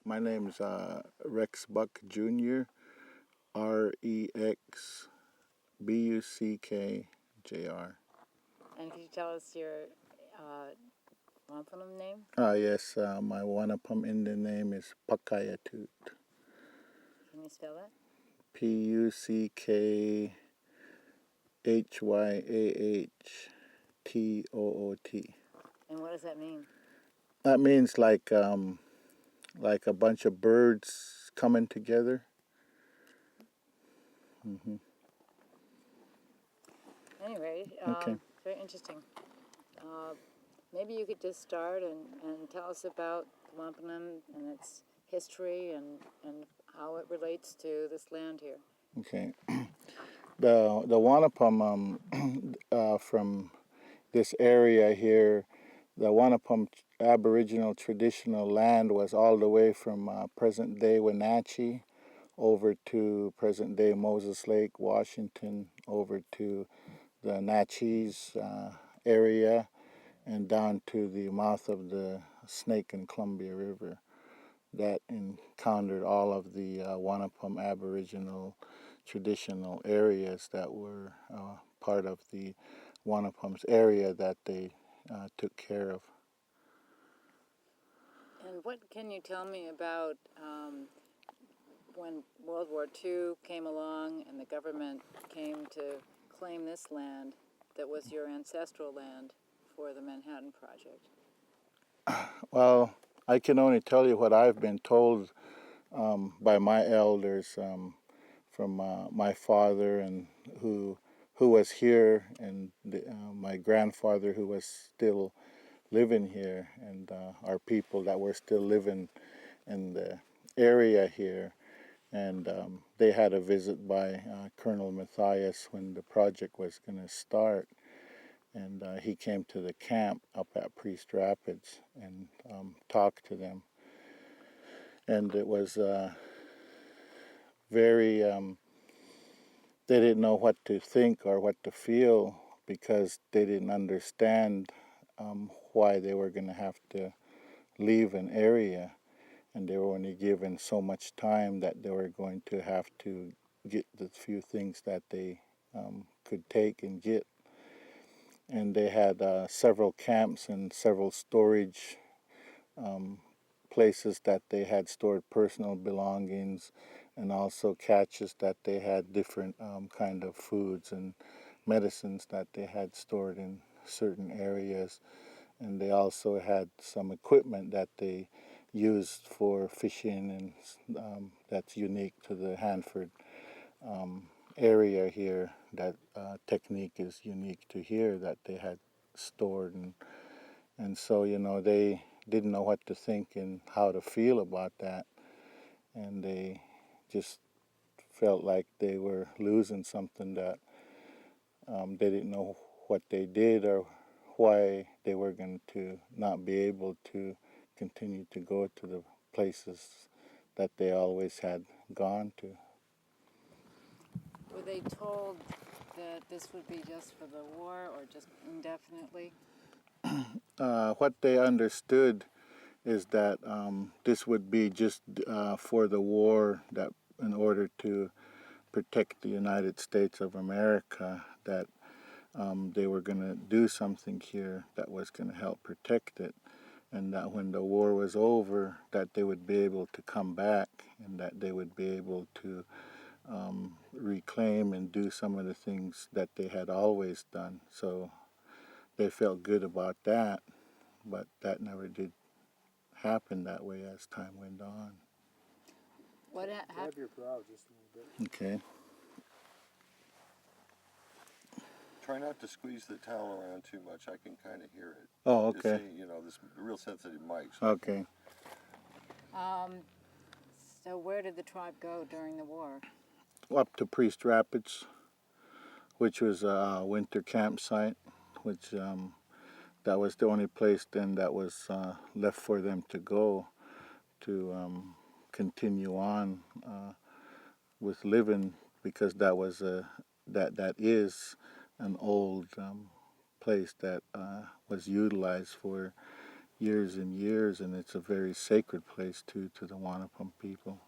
My name is Rex Buck Jr. REXBUCKJR. And could you tell us your Wanapum name? Yes, my Wanapum Indian name is Pakayatut. Can you spell that? PUCKHYAHTOOT. And what does that mean? That means like a bunch of birds coming together. Mm-hmm. Anyway, Okay. very interesting. Maybe you could just start and tell us about Wanapum and its history and how it relates to this land here. Okay. The Wanapum from this area here, the Wanapum Aboriginal traditional land was all the way from present-day Wenatchee over to present-day Moses Lake, Washington, over to the Natchez area, and down to the mouth of the Snake and Columbia River. That encountered all of the Wanapum Aboriginal traditional areas that were part of the Wanapum's area that they took care of. And what can you tell me about when World War II came along and the government came to claim this land that was your ancestral land for the Manhattan Project? Well, I can only tell you what I've been told by my elders from my father and who was here, and my grandfather who was still living here, and our people that were still living in the area here. And they had a visit by Colonel Mathias when the project was going to start. And he came to the camp up at Priest Rapids and talked to them. And it was very, they didn't know what to think or what to feel because they didn't understand why they were going to have to leave an area. And they were only given so much time that they were going to have to get the few things that they could take and get. And they had several camps and several storage places that they had stored personal belongings, and also caches that they had different kind of foods and medicines that they had stored in certain areas. And they also had some equipment that they used for fishing, and that's unique to the Hanford area here. That technique is unique to here that they had stored, and so they didn't know what to think and how to feel about that, and they just felt like they were losing something that they didn't know what they did or why they were going to not be able to continue to go to the places that they always had gone to. Were they told that this would be just for the war or just indefinitely? What they understood is that this would be just for the war, that in order to protect the United States of America, that they were going to do something here that was going to help protect it, and that when the war was over, that they would be able to come back, and that they would be able to reclaim and do some of the things that they had always done. So they felt good about that, but that never did happen that way as time went on. What happened? Grab your brow just a little bit. Okay. Try not to squeeze the towel around too much. I can kind of hear it. Oh, Just okay. see, this real sensitive mic. Okay. So where did the tribe go during the war? Up to Priest Rapids, which was a winter campsite, which that was the only place then that was left for them to go to continue on with living, because that was that is an old place that was utilized for years and years, and it's a very sacred place too to the Wanapum people.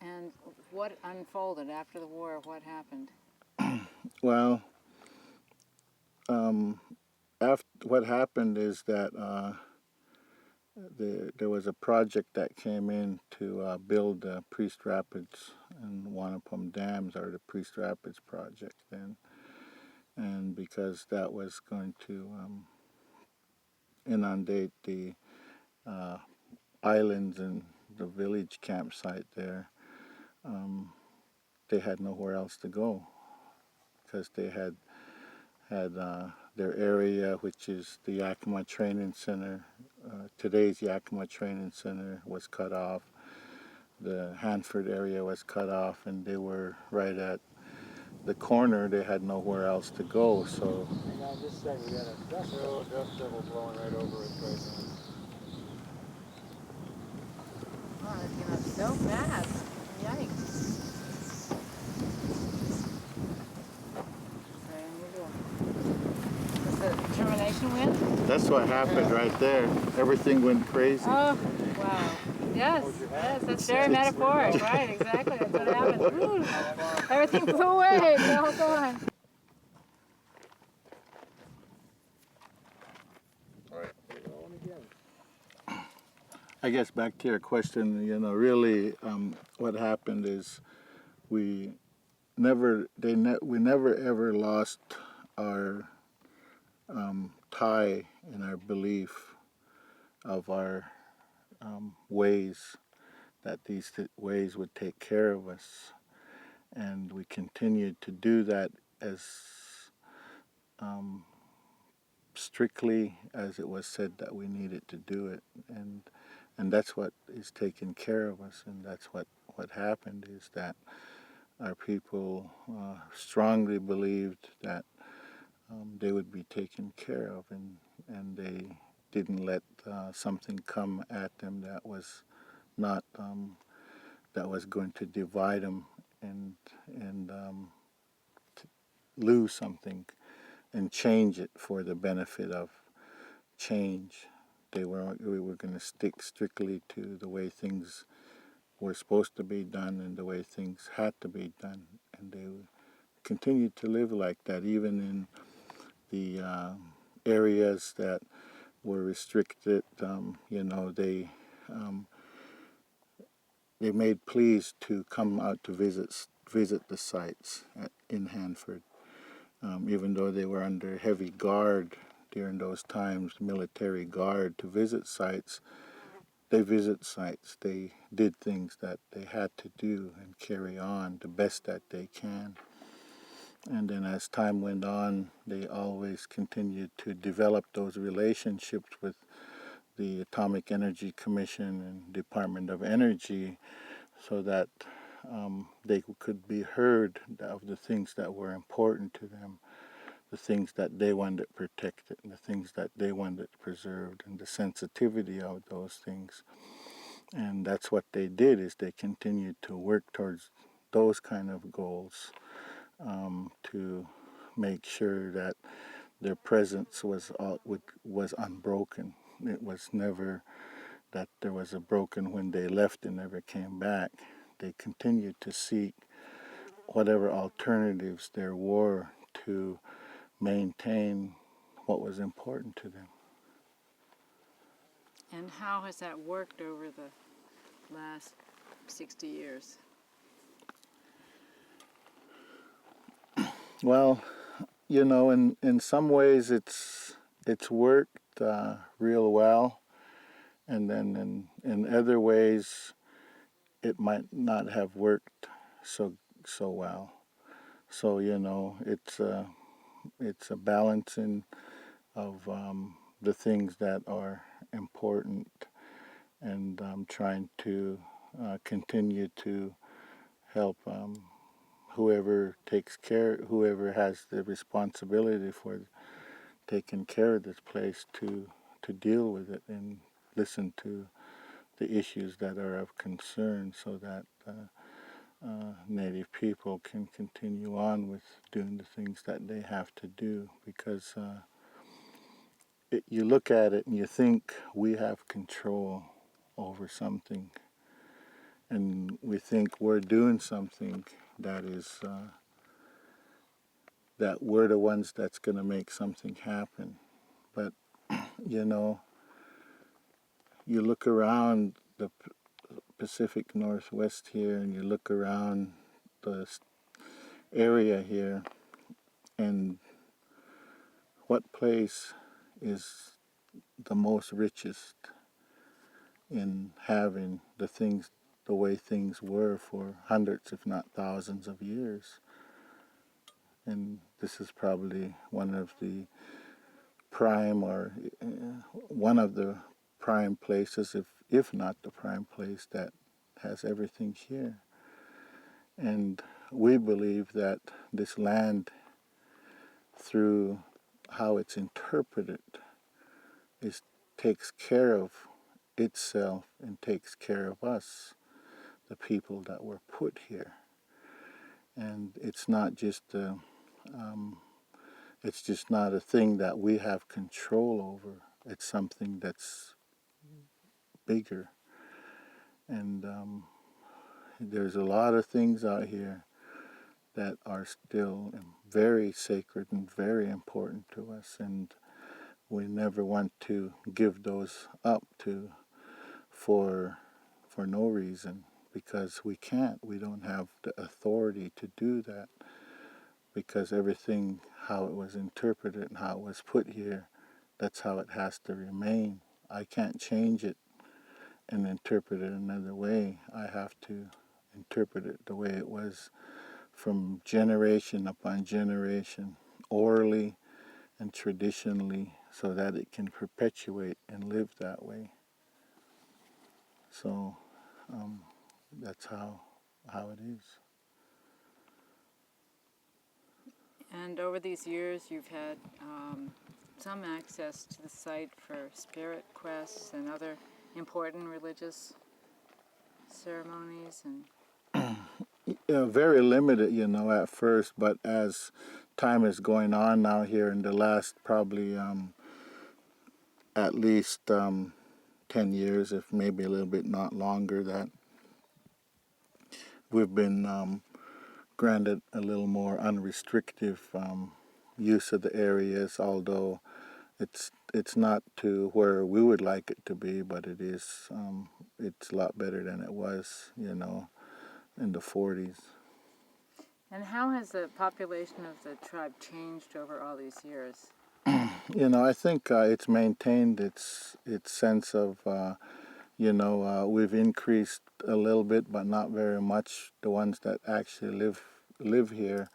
And what unfolded after the war? What happened? Well, after what happened is that there was a project that came in to build the Priest Rapids and Wanapum dams, or the Priest Rapids project then, and because that was going to inundate the islands and the village campsite there, they had nowhere else to go because they had their area, which is the Yakima Training Center. Today's Yakima Training Center was cut off. The Hanford area was cut off, and they were right at the corner. They had nowhere else to go. So Hang on just a second, we got a dust devil blowing right over us right now. Oh, it came up so fast. Yikes. Very unusual. Was the termination wind? that's what happened right there. Everything went crazy. Oh, wow. Yes, yes, that's very metaphoric, right? Exactly, that's what happened. Woo. Everything flew away, it's all gone. I guess back to your question, really, what happened is we we never ever lost our tie and our belief of our ways, that these ways would take care of us, and we continued to do that as strictly as it was said that we needed to do it, and that's what is taking care of us, and that's what happened is that our people strongly believed that they would be taken care of, and they didn't let something come at them that was not that was going to divide them and lose something and change it for the benefit of change. We were going to stick strictly to the way things were supposed to be done and the way things had to be done, and they continued to live like that even in the areas that were restricted. They made pleas to come out to visit the sites in Hanford, even though they were under heavy guard during those times, military guard to visit sites. They visit sites. They did things that they had to do and carry on the best that they can. And then as time went on, they always continued to develop those relationships with the Atomic Energy Commission and Department of Energy so that they could be heard of the things that were important to them, the things that they wanted protected, and the things that they wanted preserved, and the sensitivity of those things. And that's what they did, is they continued to work towards those kind of goals, to make sure that their presence was unbroken. It was never that there was a broken when they left and never came back. They continued to seek whatever alternatives there were to maintain what was important to them. And how has that worked over the last 60 years? Well, in some ways it's worked real well, and then in other ways it might not have worked so well. So it's a balancing of the things that are important, and trying to continue to help whoever has the responsibility for taking care of this place to deal with it and listen to the issues that are of concern, so that Native people can continue on with doing the things that they have to do, because you look at it and you think we have control over something, and we think we're doing something that is that we're the ones that's going to make something happen. But you know, you look around the Pacific Northwest here, and you look around the area here, and what place is the most richest in having the things the way things were for hundreds, if not thousands of years. And this is probably one of the prime, or one of the prime places, if not the prime place, that has everything here. And we believe that this land, through how it's interpreted, takes care of itself and takes care of us, the people that were put here. And it's not just it's just not a thing that we have control over. It's something that's bigger. And there's a lot of things out here that are still very sacred and very important to us, and we never want to give those up for no reason, because we can't. We don't have the authority to do that, because everything, how it was interpreted and how it was put here, that's how it has to remain. I can't change it and interpret it another way. I have to interpret it the way it was from generation upon generation, orally and traditionally, so that it can perpetuate and live that way. So that's how it is. And over these years, you've had some access to the site for spirit quests and other important religious ceremonies. And Very limited, at first, but as time is going on now here in the last probably at least 10 years, if maybe a little bit not longer, that we've been granted a little more unrestricted use of the areas, although it's not to where we would like it to be, but it is it's a lot better than it was, in the 40s. And how has the population of the tribe changed over all these years? I think it's maintained its sense of, we've increased a little bit, but not very much. The ones that actually live here,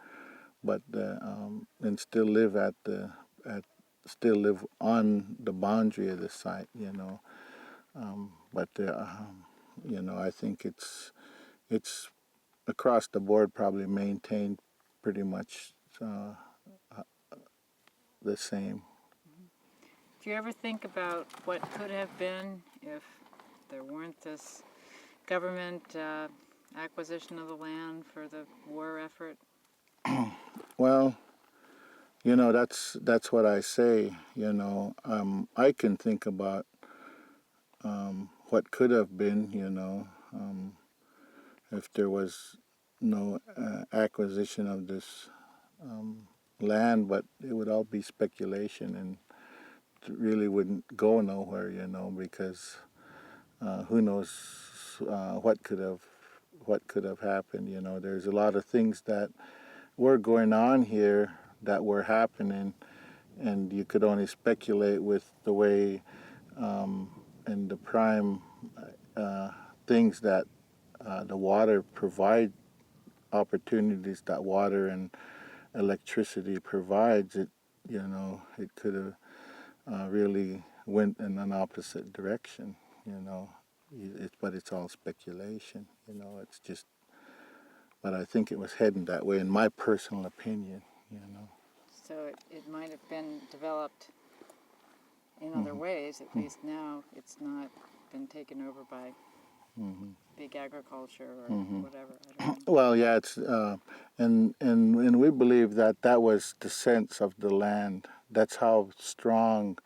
but and still live still live on the boundary of the site, But I think it's across the board probably maintained pretty much the same. Do you ever think about what could have been if there weren't this government acquisition of the land for the war effort? Well, that's what I say. I can think about what could have been. If there was no acquisition of this land, but it would all be speculation, and it really wouldn't go nowhere. Because who knows what could have happened. There's a lot of things that were going on here that were happening, and you could only speculate with the way and the prime things that the water provide, opportunities that water and electricity provides. It could have really went in an opposite direction. But it's all speculation. It's just. But I think it was heading that way, in my personal opinion. So it might have been developed in other ways. At least now it's not been taken over by big agriculture or whatever. I don't know. Well, yeah, it's and we believe that was the sense of the land. That's how strong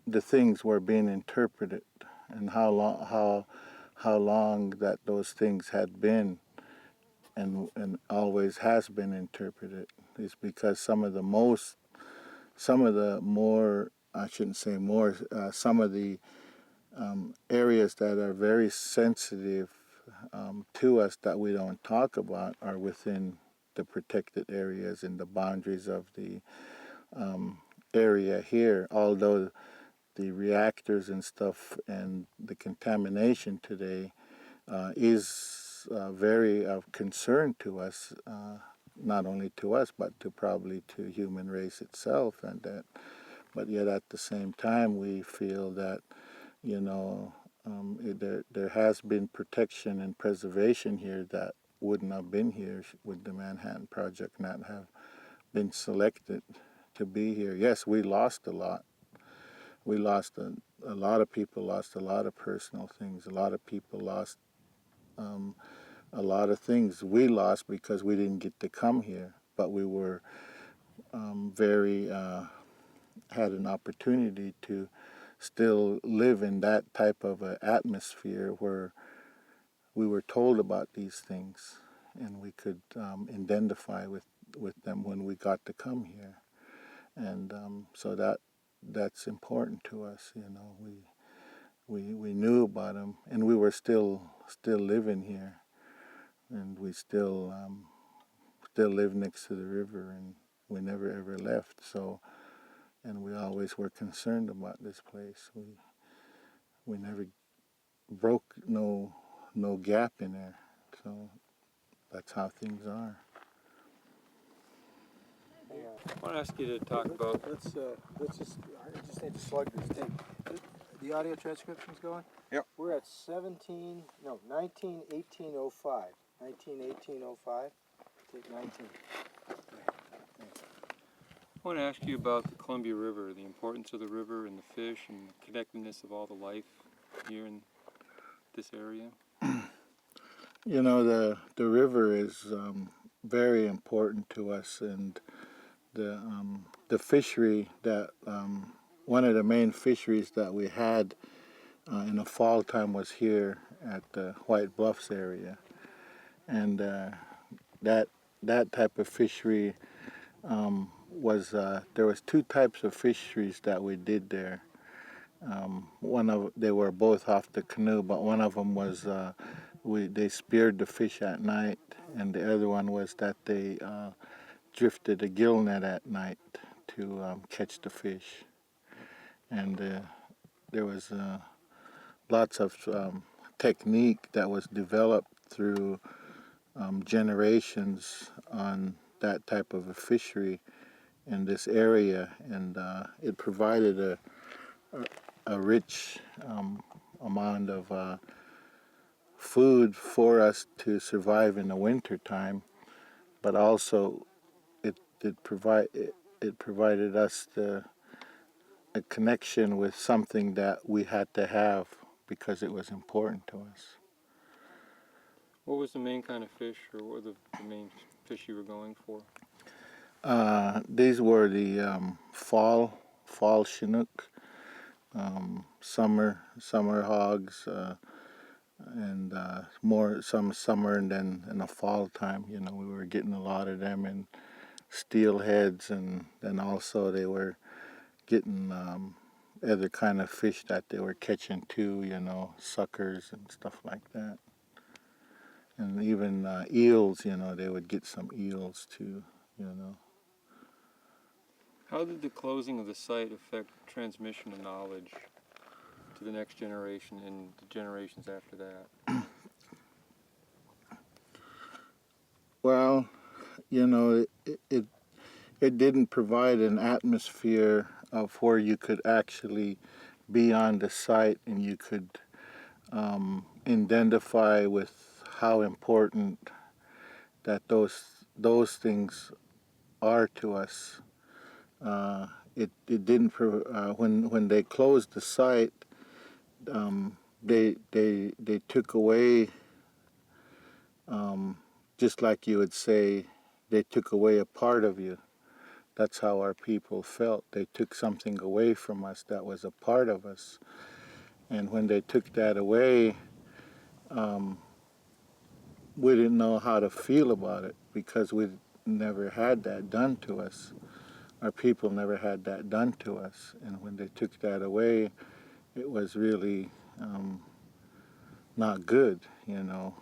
the things were being interpreted, and how long that those things had been and always has been interpreted is because some of the more, I shouldn't say more, some of the areas that are very sensitive to us that we don't talk about are within the protected areas and the boundaries of the area here, although the reactors and stuff and the contamination today is very of concern to us, not only to us but to probably to human race itself, and that. But yet at the same time, we feel that there has been protection and preservation here that wouldn't have been here would the Manhattan Project not have been selected to be here. Yes, we lost a lot. We lost a lot of people, lost a lot of personal things. A lot of people lost a lot of things. We lost because we didn't get to come here, but we were very had an opportunity to still live in that type of an atmosphere where we were told about these things and we could identify with them when we got to come here. And so that's important to us. We knew about them, and we were still living here, and we still live next to the river, and we never ever left. So, and we always were concerned about this place. We never broke no gap in there. So that's how things are. I want to ask you to talk about. Let's just. I just need to slug this tape. The audio transcription's going. Yep. We're at 191805. 191805. Take 19. I want to ask you about the Columbia River, the importance of the river and the fish, and the connectedness of all the life here in this area. The river is very important to us, and the fishery that one of the main fisheries that we had in the fall time was here at the White Bluffs area, and that type of fishery was there was two types of fisheries that we did there. They were both off the canoe, but one of them was they speared the fish at night, and the other one was that they drifted a gill net at night to catch the fish. And there was lots of technique that was developed through generations on that type of a fishery in this area, and it provided a rich amount of food for us to survive in the winter time, but also it provided us a connection with something that we had to have because it was important to us. What was the main kind of fish, or what were the main fish you were going for? These were the fall Chinook, summer hogs, and some summer, and then in the fall time, we were getting a lot of them in steelheads, and then also they were getting other kind of fish that they were catching too, suckers and stuff like that. And even eels, they would get some eels too, How did the closing of the site affect transmission of knowledge to the next generation and the generations after that? Well, it didn't provide an atmosphere of where you could actually be on the site and you could identify with how important that those things are to us. It didn't when they closed the site. They took away, just like you would say, they took away a part of you. That's how our people felt. They took something away from us that was a part of us. And when they took that away, we didn't know how to feel about it because we never had that done to us. Our people never had that done to us. And when they took that away, it was really not good, you know.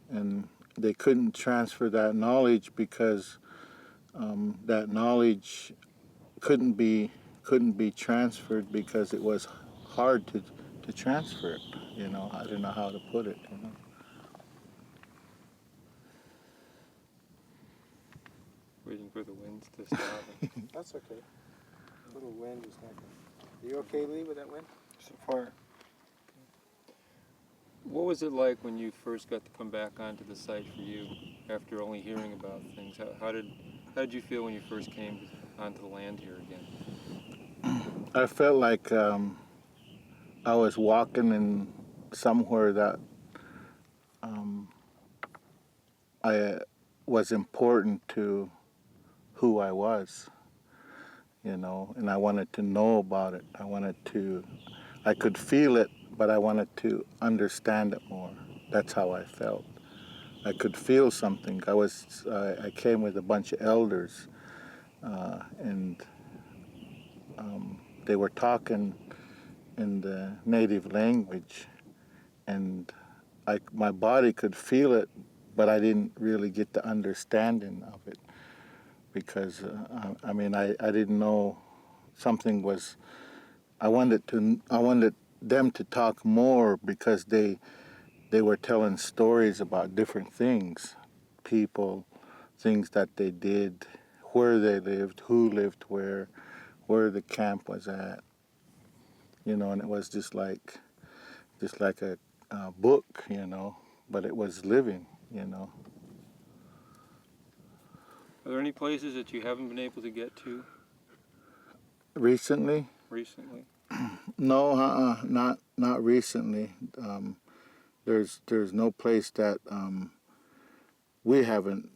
And they couldn't transfer that knowledge because that knowledge couldn't be transferred because it was hard to transfer it. You know, I don't know how to put it. You know. Waiting for the winds to stop. That's okay. A little wind is not good. Are you okay, Lee, with that wind? So far, What was it like when you first got to come back onto the site for you after only hearing about things? How did you feel when you first came onto the land here again? I felt like I was walking in somewhere that I was important to who I was, you know, and I wanted to know about it. I could feel it, but I wanted to understand it more. That's how I felt. I could feel something. I came with a bunch of elders, and they were talking in the native language, and my body could feel it, but I didn't really get the understanding of it because I didn't know something was. I wanted them to talk more because they were telling stories about different things, people, things that they did, where they lived, who lived where the camp was at, you know, and it was just like a book, you know, but it was living, you know. Are there any places that you haven't been able to get to Recently, recently? no, not recently. There's no place that we haven't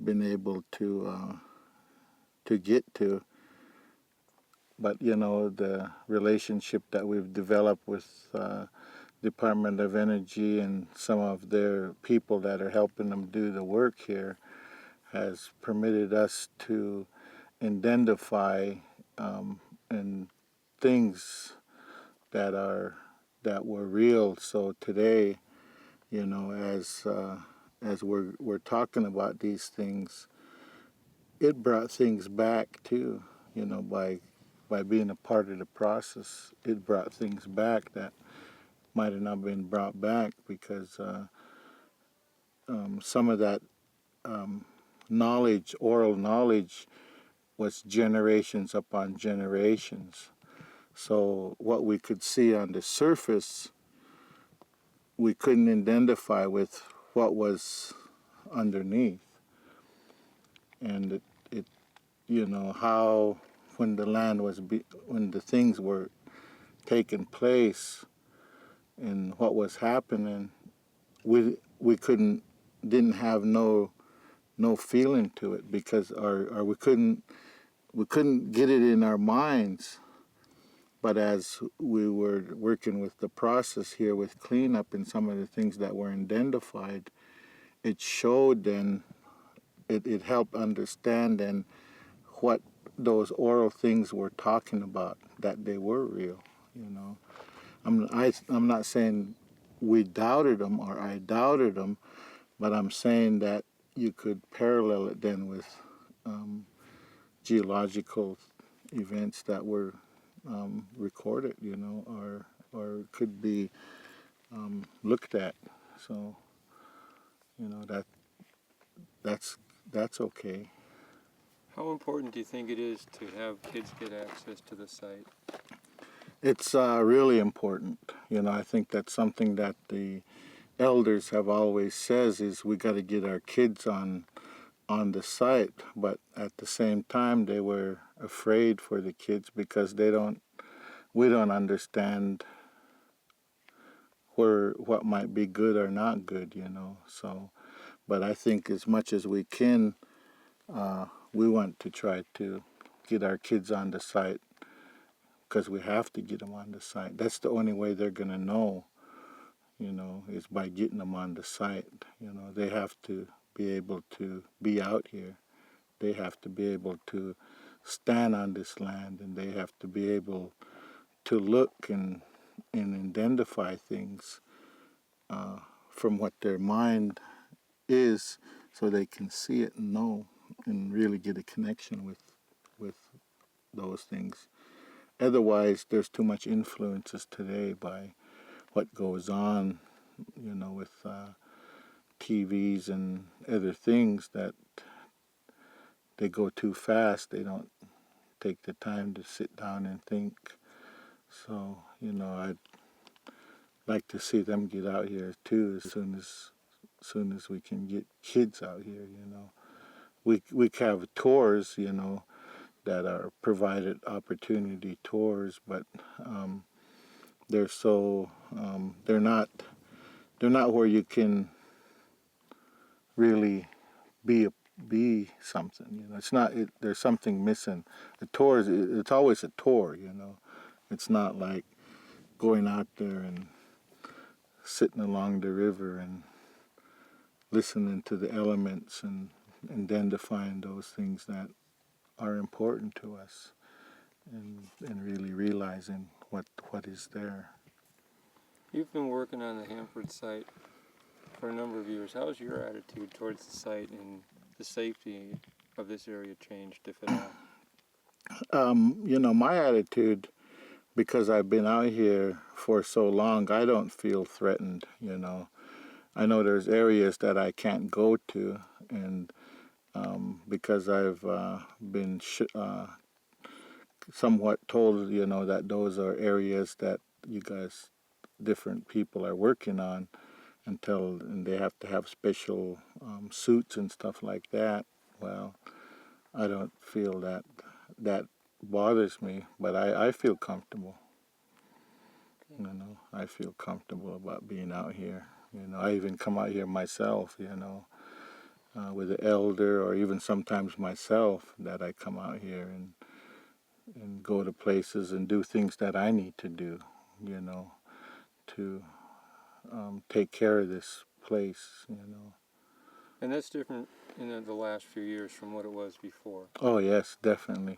been able to get to. But you know, the relationship that we've developed with Department of Energy and some of their people that are helping them do the work here has permitted us to identify and things that were real. So today, you know, as we're talking about these things, it brought things back too. You know, by being a part of the process, it brought things back that might have not been brought back because some of that knowledge, oral knowledge, was generations upon generations. So what we could see on the surface, we couldn't identify with what was underneath. And it you know, how when the land was, when the things were taking place and what was happening, didn't have no feeling to it because we couldn't get it in our minds. But as we were working with the process here with cleanup and some of the things that were identified, it showed then, it helped understand then what those oral things were talking about, that they were real, you know. I'm not saying we doubted them or I doubted them, but I'm saying that you could parallel it then with geological events that were recorded, you know, or could be looked at. So, you know, that's okay. How important do you think it is to have kids get access to the site? It's really important. You know, I think that's something that the elders have always says is we got to get our kids on the site, but at the same time they were afraid for the kids because we don't understand what might be good or not good, you know. So, but I think as much as we can, we want to try to get our kids on the site because we have to get them on the site. That's the only way they're going to know, is by getting them on the site. They have to be able to be out here. They have to be able to stand on this land, and they have to be able to look and identify things from what their mind is, so they can see it and know and really get a connection with those things. Otherwise, there's too much influences today by what goes on, with TVs and other things, that they go too fast. They don't take the time to sit down and think. So, I'd like to see them get out here too as soon as we can get kids out here. We have tours, that are provided opportunity tours, but they're so they're not where you can really be something. It's not. There's something missing. The tours. It's always a tour. It's not like going out there and sitting along the river and listening to the elements and identifying those things that are important to us, and really realizing what is there. You've been working on the Hanford site for a number of years. How has your attitude towards the site and the safety of this area changed, if at all? My attitude, because I've been out here for so long, I don't feel threatened. I know there's areas that I can't go to, and because I've been somewhat told, that those are areas that you guys, different people, are working on, and they have to have special suits and stuff like that. Well, I don't feel that bothers me, but I feel comfortable. I feel comfortable about being out here. I even come out here myself, with an elder, or even sometimes myself, that I come out here and go to places and do things that I need to do, to take care of this place. And that's different in the last few years from what it was before. Oh yes, definitely.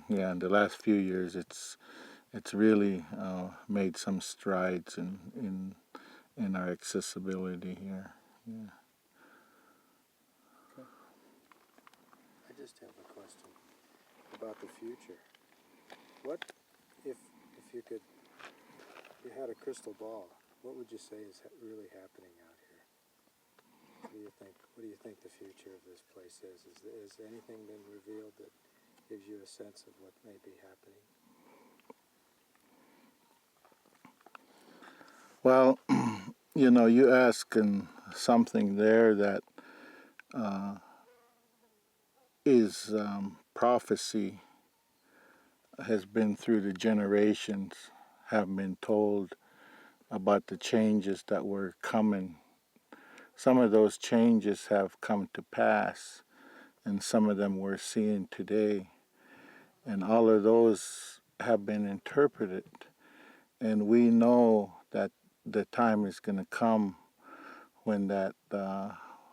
Yeah, in the last few years, it's really made some strides in our accessibility here. Yeah. Okay. I just have a question about the future. What if you had a crystal ball? What would you say is really happening out here? What do you think the future of this place is? Has anything been revealed that gives you a sense of what may be happening? Well, you ask something there that is prophecy, has been through the generations, have been told about the changes that were coming. Some of those changes have come to pass, and some of them we're seeing today. And all of those have been interpreted, and we know that the time is going to come when that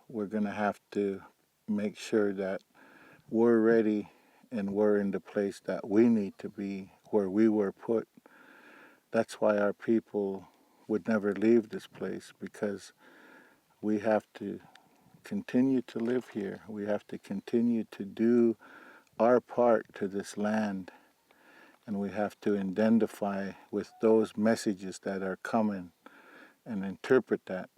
we're going to have to make sure that we're ready and we're in the place that we need to be, where we were put. That's why our people would never leave this place, because we have to continue to live here. We have to continue to do our part to this land, and we have to identify with those messages that are coming and interpret that.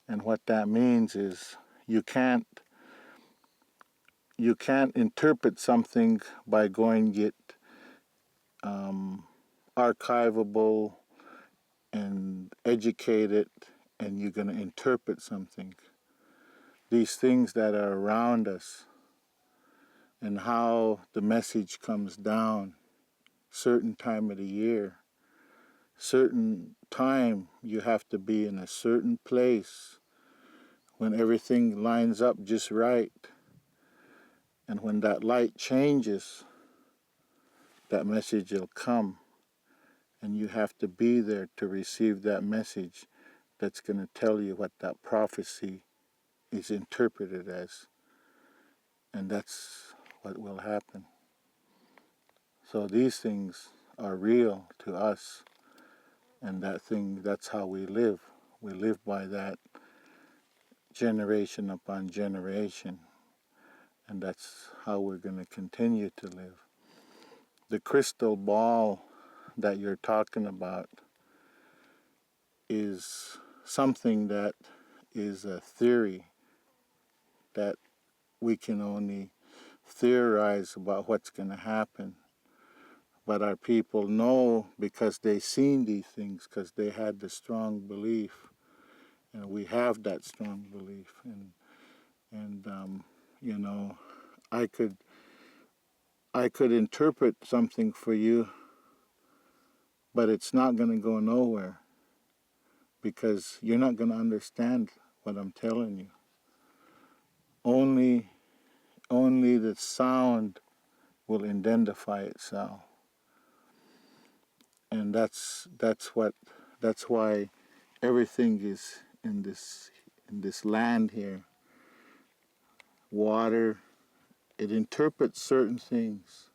And what that means is you can't interpret something by going get archivable and educated, and you're going to interpret something. These things that are around us and how the message comes down, certain time of the year, certain time you have to be in a certain place when everything lines up just right. And when that light changes, that message will come. And you have to be there to receive that message that's going to tell you what that prophecy is interpreted as. And that's what will happen. So these things are real to us. And that's how we live. We live by that generation upon generation. And that's how we're going to continue to live. The crystal ball that you're talking about is something that is a theory that we can only theorize about what's going to happen. But our people know because they've seen these things, because they had the strong belief. And we have that strong belief. And you know, I could interpret something for you, but it's not going to go nowhere because you're not going to understand what I'm telling you. Only the sound will identify itself. And that's why everything is in this land here. Water, it interprets certain things.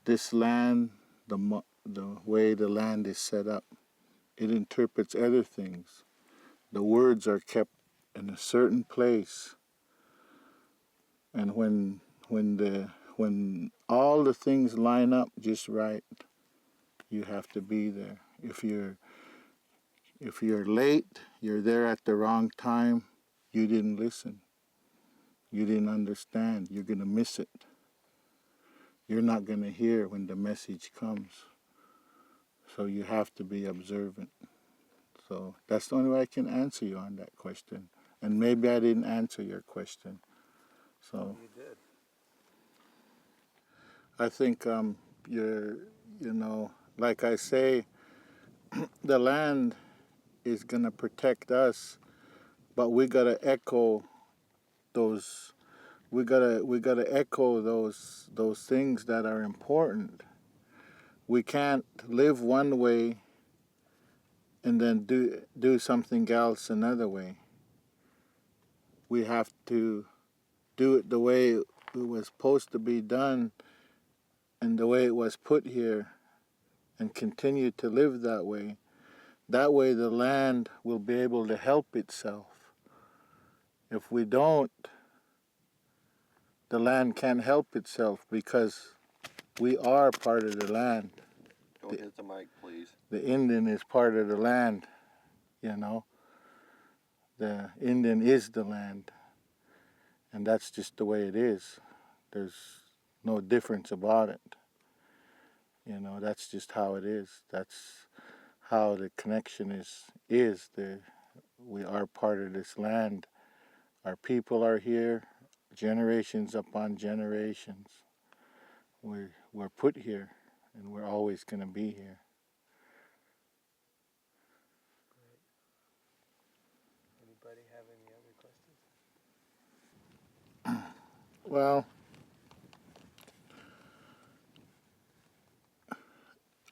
This land, the way the land is set up, it interprets other things. The words are kept in a certain place, and when all the things line up just right, you have to be there. If you're late, you're there at the wrong time, you didn't listen. You didn't understand. You're going to miss it. You're not going to hear when the message comes. So you have to be observant. So that's the only way I can answer you on that question. And maybe I didn't answer your question. So You did. I think like I say, the land is going to protect us, but we got to echo those. We gotta echo those things that are important. We can't live one way and then do something else another way. We have to do it the way it was supposed to be done and the way it was put here, and continue to live that way. That way the land will be able to help itself. If we don't, the land can't help itself because we are part of the land. Don't hit the mic, please. The Indian is part of the land, you know. The Indian is the land. And that's just the way it is. There's no difference about it. You know, that's just how it is. That's how the connection is. We are part of this land. Our people are here, generations upon generations. We're put here, and we're always going to be here. Anybody have any other questions? Well,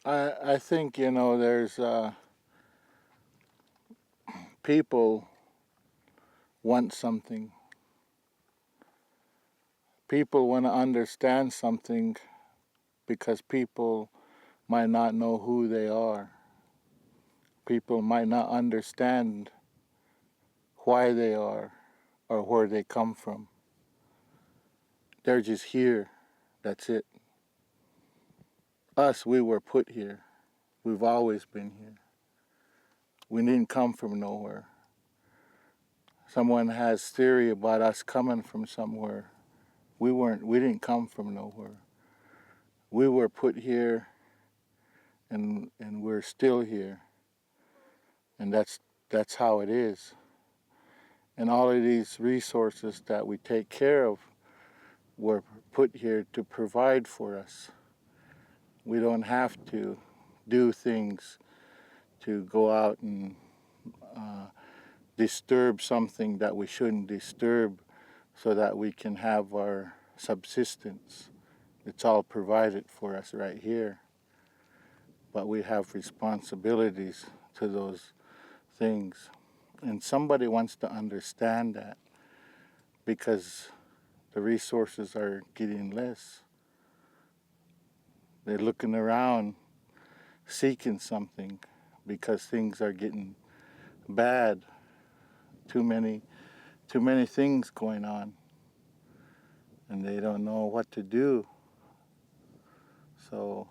I think, there's people want something. People want to understand something because people might not know who they are. People might not understand why they are or where they come from. They're just here. That's it. Us, we were put here. We've always been here. We didn't come from nowhere. Someone has theory about us coming from somewhere. We didn't come from nowhere. We were put here and we're still here. And that's how it is. And all of these resources that we take care of were put here to provide for us. We don't have to do things to go out and disturb something that we shouldn't disturb so that we can have our subsistence. It's all provided for us right here. But we have responsibilities to those things. And somebody wants to understand that because the resources are getting less. They're looking around seeking something because things are getting bad. Too many things going on. And they don't know what to do. So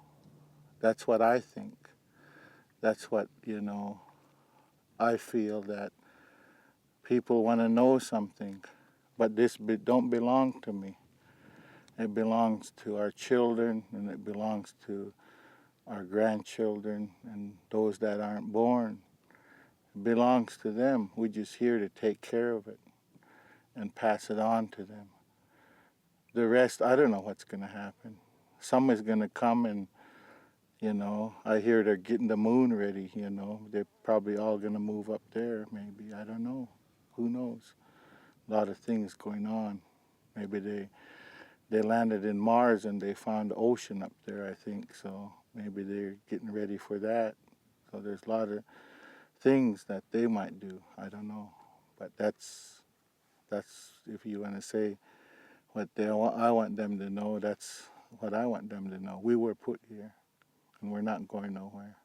that's what I think. That's what, I feel that people want to know something, but this don't belong to me. It belongs to our children, and it belongs to our grandchildren and those that aren't born. It belongs to them. We're just here to take care of it and pass it on to them. The rest, I don't know what's going to happen. Someone's going to come and, I hear they're getting the moon ready, They're probably all going to move up there, maybe. I don't know. Who knows? A lot of things going on. Maybe they landed in Mars and they found the ocean up there, I think. So maybe they're getting ready for that. So there's a lot of things that they might do. I don't know. But that's if you want to say what I want them to know, that's what I want them to know. We were put here, and we're not going nowhere.